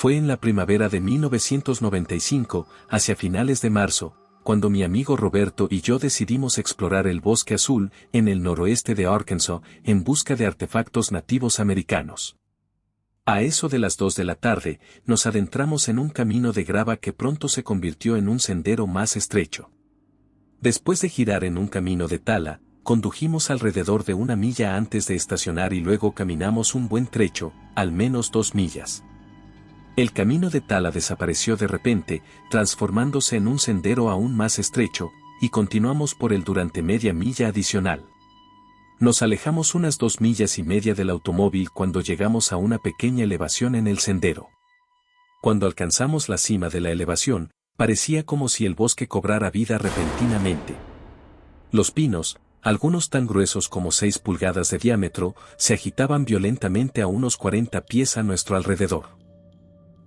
Fue en la primavera de 1995, hacia finales de marzo, cuando mi amigo Roberto y yo decidimos explorar el Bosque Azul, en el noroeste de Arkansas, en busca de artefactos nativos americanos. A eso de las 2 de la tarde, nos adentramos en un camino de grava que pronto se convirtió en un sendero más estrecho. Después de girar en un camino de tala, condujimos alrededor de 1 milla antes de estacionar y luego caminamos un buen trecho, al menos 2 millas. El camino de tala desapareció de repente, transformándose en un sendero aún más estrecho, y continuamos por él durante media milla adicional. Nos alejamos unas 2 millas y media del automóvil cuando llegamos a una pequeña elevación en el sendero. Cuando alcanzamos la cima de la elevación, parecía como si el bosque cobrara vida repentinamente. Los pinos, algunos tan gruesos como 6 pulgadas de diámetro, se agitaban violentamente a unos 40 pies a nuestro alrededor.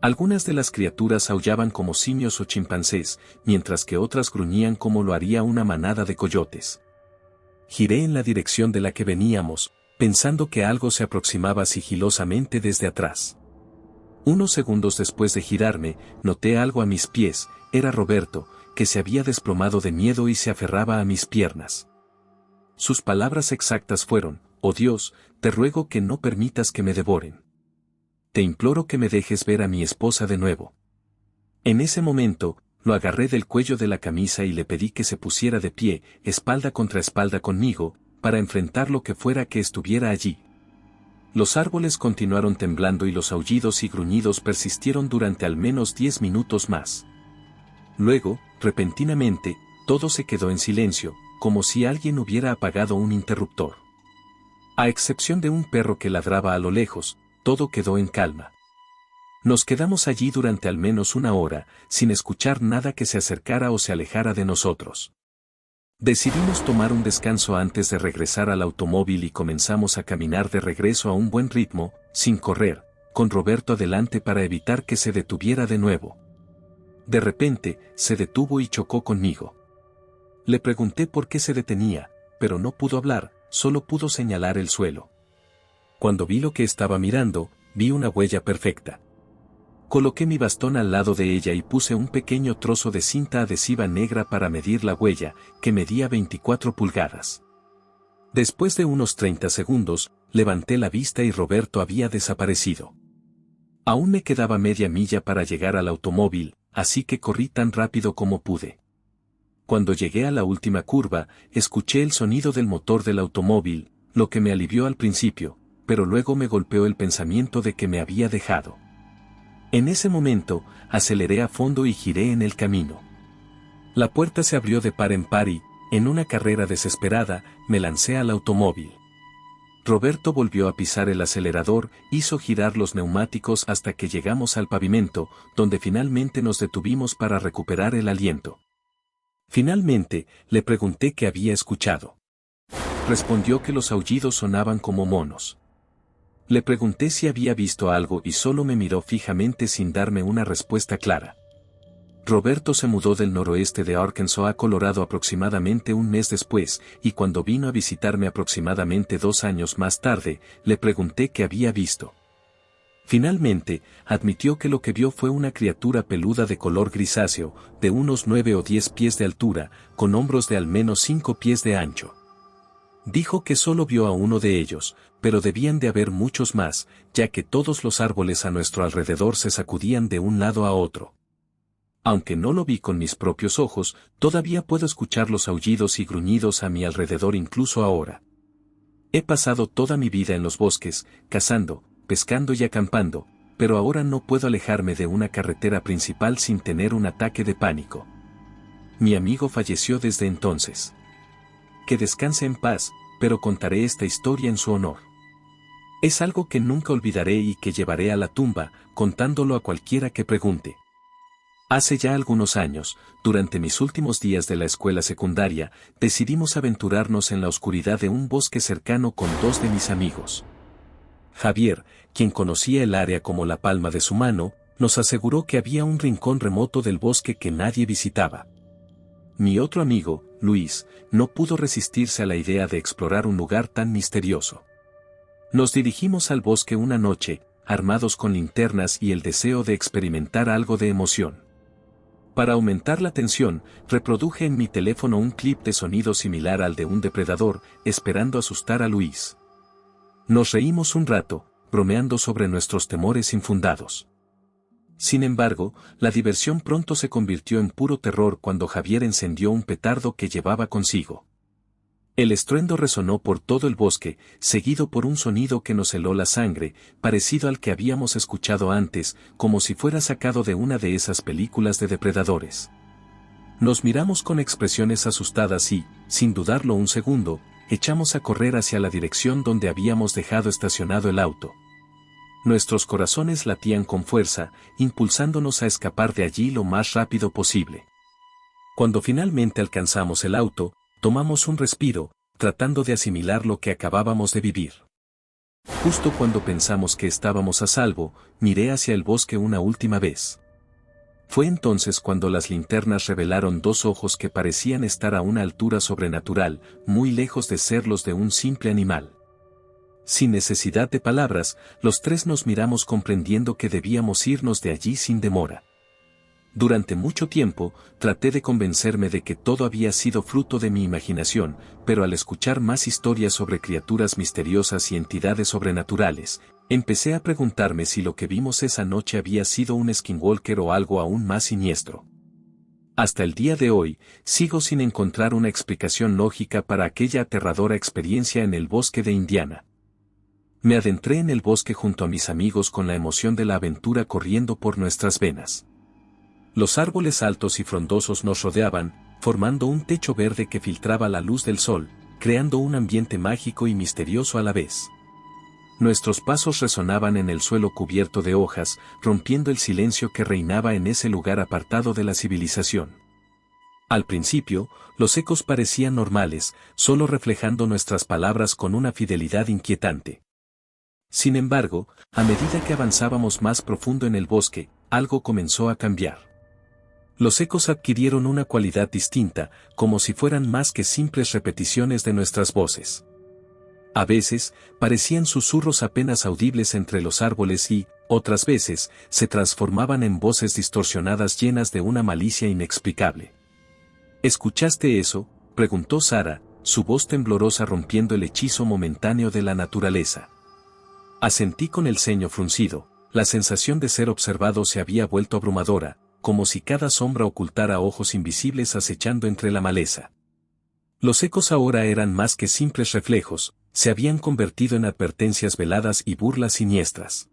Algunas de las criaturas aullaban como simios o chimpancés, mientras que otras gruñían como lo haría una manada de coyotes. Giré en la dirección de la que veníamos, pensando que algo se aproximaba sigilosamente desde atrás. Unos segundos después de girarme, noté algo a mis pies, era Roberto, que se había desplomado de miedo y se aferraba a mis piernas. Sus palabras exactas fueron: «Oh Dios, te ruego que no permitas que me devoren. Te imploro que me dejes ver a mi esposa de nuevo». En ese momento, lo agarré del cuello de la camisa y le pedí que se pusiera de pie, espalda contra espalda conmigo, para enfrentar lo que fuera que estuviera allí. Los árboles continuaron temblando y los aullidos y gruñidos persistieron durante al menos 10 minutos más. Luego, repentinamente, todo se quedó en silencio, como si alguien hubiera apagado un interruptor. A excepción de un perro que ladraba a lo lejos, todo quedó en calma. Nos quedamos allí durante al menos 1 hora, sin escuchar nada que se acercara o se alejara de nosotros. Decidimos tomar un descanso antes de regresar al automóvil y comenzamos a caminar de regreso a un buen ritmo, sin correr, con Roberto adelante para evitar que se detuviera de nuevo. De repente, se detuvo y chocó conmigo. Le pregunté por qué se detenía, pero no pudo hablar, solo pudo señalar el suelo. Cuando vi lo que estaba mirando, vi una huella perfecta. Coloqué mi bastón al lado de ella y puse un pequeño trozo de cinta adhesiva negra para medir la huella, que medía 24 pulgadas. Después de unos 30 segundos, levanté la vista y Roberto había desaparecido. Aún me quedaba media milla para llegar al automóvil, así que corrí tan rápido como pude. Cuando llegué a la última curva, escuché el sonido del motor del automóvil, lo que me alivió al principio, pero luego me golpeó el pensamiento de que me había dejado. En ese momento, aceleré a fondo y giré en el camino. La puerta se abrió de par en par y, en una carrera desesperada, me lancé al automóvil. Roberto volvió a pisar el acelerador, hizo girar los neumáticos hasta que llegamos al pavimento, donde finalmente nos detuvimos para recuperar el aliento. Finalmente, le pregunté qué había escuchado. Respondió que los aullidos sonaban como monos. Le pregunté si había visto algo y solo me miró fijamente sin darme una respuesta clara. Roberto se mudó del noroeste de Arkansas a Colorado aproximadamente un mes después, y cuando vino a visitarme aproximadamente 2 años más tarde, le pregunté qué había visto. Finalmente, admitió que lo que vio fue una criatura peluda de color grisáceo, de unos 9 o 10 pies de altura, con hombros de al menos 5 pies de ancho. Dijo que solo vio a uno de ellos, pero debían de haber muchos más, ya que todos los árboles a nuestro alrededor se sacudían de un lado a otro. Aunque no lo vi con mis propios ojos, todavía puedo escuchar los aullidos y gruñidos a mi alrededor incluso ahora. He pasado toda mi vida en los bosques, cazando, pescando y acampando, pero ahora no puedo alejarme de una carretera principal sin tener un ataque de pánico. Mi amigo falleció desde entonces. Que descanse en paz, pero contaré esta historia en su honor. Es algo que nunca olvidaré y que llevaré a la tumba, contándolo a cualquiera que pregunte. Hace ya algunos años, durante mis últimos días de la escuela secundaria, decidimos aventurarnos en la oscuridad de un bosque cercano con 2 de mis amigos. Javier, quien conocía el área como la palma de su mano, nos aseguró que había un rincón remoto del bosque que nadie visitaba. Mi otro amigo, Luis, no pudo resistirse a la idea de explorar un lugar tan misterioso. Nos dirigimos al bosque una noche, armados con linternas y el deseo de experimentar algo de emoción. Para aumentar la tensión, reproduje en mi teléfono un clip de sonido similar al de un depredador, esperando asustar a Luis. Nos reímos un rato, bromeando sobre nuestros temores infundados. Sin embargo, la diversión pronto se convirtió en puro terror cuando Javier encendió un petardo que llevaba consigo. El estruendo resonó por todo el bosque, seguido por un sonido que nos heló la sangre, parecido al que habíamos escuchado antes, como si fuera sacado de una de esas películas de depredadores. Nos miramos con expresiones asustadas y, sin dudarlo un segundo, echamos a correr hacia la dirección donde habíamos dejado estacionado el auto. Nuestros corazones latían con fuerza, impulsándonos a escapar de allí lo más rápido posible. Cuando finalmente alcanzamos el auto, tomamos un respiro, tratando de asimilar lo que acabábamos de vivir. Justo cuando pensamos que estábamos a salvo, miré hacia el bosque una última vez. Fue entonces cuando las linternas revelaron dos ojos que parecían estar a una altura sobrenatural, muy lejos de ser los de un simple animal. Sin necesidad de palabras, los tres nos miramos comprendiendo que debíamos irnos de allí sin demora. Durante mucho tiempo, traté de convencerme de que todo había sido fruto de mi imaginación, pero al escuchar más historias sobre criaturas misteriosas y entidades sobrenaturales, empecé a preguntarme si lo que vimos esa noche había sido un skinwalker o algo aún más siniestro. Hasta el día de hoy, sigo sin encontrar una explicación lógica para aquella aterradora experiencia en el bosque de Indiana. Me adentré en el bosque junto a mis amigos con la emoción de la aventura corriendo por nuestras venas. Los árboles altos y frondosos nos rodeaban, formando un techo verde que filtraba la luz del sol, creando un ambiente mágico y misterioso a la vez. Nuestros pasos resonaban en el suelo cubierto de hojas, rompiendo el silencio que reinaba en ese lugar apartado de la civilización. Al principio, los ecos parecían normales, solo reflejando nuestras palabras con una fidelidad inquietante. Sin embargo, a medida que avanzábamos más profundo en el bosque, algo comenzó a cambiar. Los ecos adquirieron una cualidad distinta, como si fueran más que simples repeticiones de nuestras voces. A veces, parecían susurros apenas audibles entre los árboles y, otras veces, se transformaban en voces distorsionadas llenas de una malicia inexplicable. ¿Escuchaste eso?, preguntó Sara, su voz temblorosa rompiendo el hechizo momentáneo de la naturaleza. Asentí con el ceño fruncido, la sensación de ser observado se había vuelto abrumadora, como si cada sombra ocultara ojos invisibles acechando entre la maleza. Los ecos ahora eran más que simples reflejos, se habían convertido en advertencias veladas y burlas siniestras.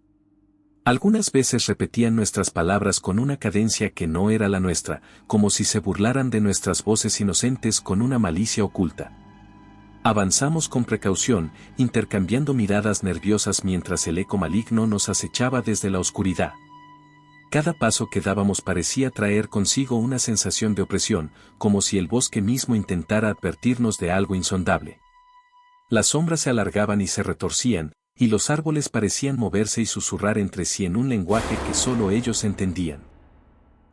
Algunas veces repetían nuestras palabras con una cadencia que no era la nuestra, como si se burlaran de nuestras voces inocentes con una malicia oculta. Avanzamos con precaución, intercambiando miradas nerviosas mientras el eco maligno nos acechaba desde la oscuridad. Cada paso que dábamos parecía traer consigo una sensación de opresión, como si el bosque mismo intentara advertirnos de algo insondable. Las sombras se alargaban y se retorcían, y los árboles parecían moverse y susurrar entre sí en un lenguaje que solo ellos entendían.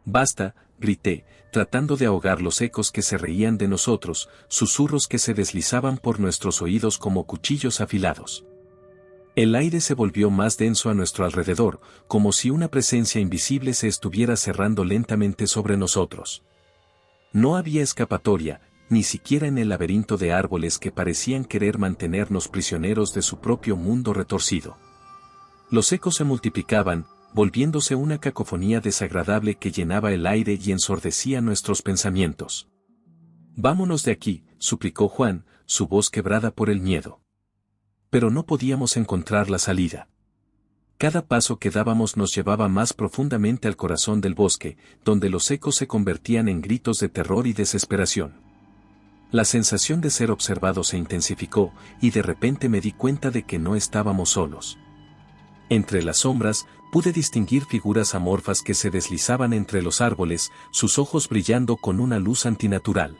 «Basta», grité, tratando de ahogar los ecos que se reían de nosotros, susurros que se deslizaban por nuestros oídos como cuchillos afilados. El aire se volvió más denso a nuestro alrededor, como si una presencia invisible se estuviera cerrando lentamente sobre nosotros. No había escapatoria, ni siquiera en el laberinto de árboles que parecían querer mantenernos prisioneros de su propio mundo retorcido. Los ecos se multiplicaban, volviéndose una cacofonía desagradable que llenaba el aire y ensordecía nuestros pensamientos. «Vámonos de aquí», suplicó Juan, su voz quebrada por el miedo. Pero no podíamos encontrar la salida. Cada paso que dábamos nos llevaba más profundamente al corazón del bosque, donde los ecos se convertían en gritos de terror y desesperación. La sensación de ser observado se intensificó, y de repente me di cuenta de que no estábamos solos. Entre las sombras, pude distinguir figuras amorfas que se deslizaban entre los árboles, sus ojos brillando con una luz antinatural.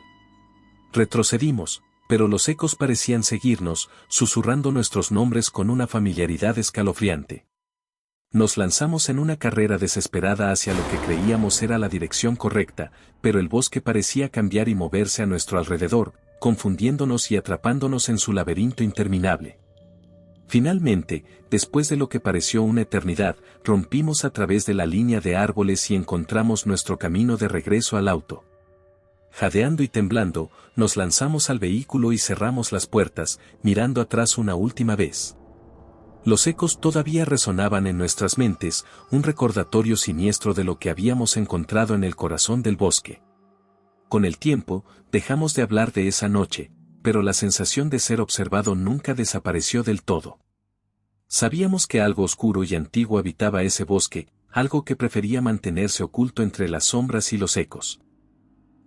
Retrocedimos, pero los ecos parecían seguirnos, susurrando nuestros nombres con una familiaridad escalofriante. Nos lanzamos en una carrera desesperada hacia lo que creíamos era la dirección correcta, pero el bosque parecía cambiar y moverse a nuestro alrededor, confundiéndonos y atrapándonos en su laberinto interminable. Finalmente, después de lo que pareció una eternidad, rompimos a través de la línea de árboles y encontramos nuestro camino de regreso al auto. Jadeando y temblando, nos lanzamos al vehículo y cerramos las puertas, mirando atrás una última vez. Los ecos todavía resonaban en nuestras mentes, un recordatorio siniestro de lo que habíamos encontrado en el corazón del bosque. Con el tiempo, dejamos de hablar de esa noche, pero la sensación de ser observado nunca desapareció del todo. Sabíamos que algo oscuro y antiguo habitaba ese bosque, algo que prefería mantenerse oculto entre las sombras y los ecos.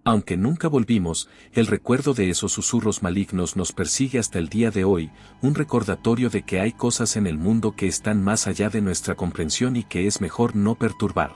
Aunque nunca volvimos, el recuerdo de esos susurros malignos nos persigue hasta el día de hoy, un recordatorio de que hay cosas en el mundo que están más allá de nuestra comprensión y que es mejor no perturbar.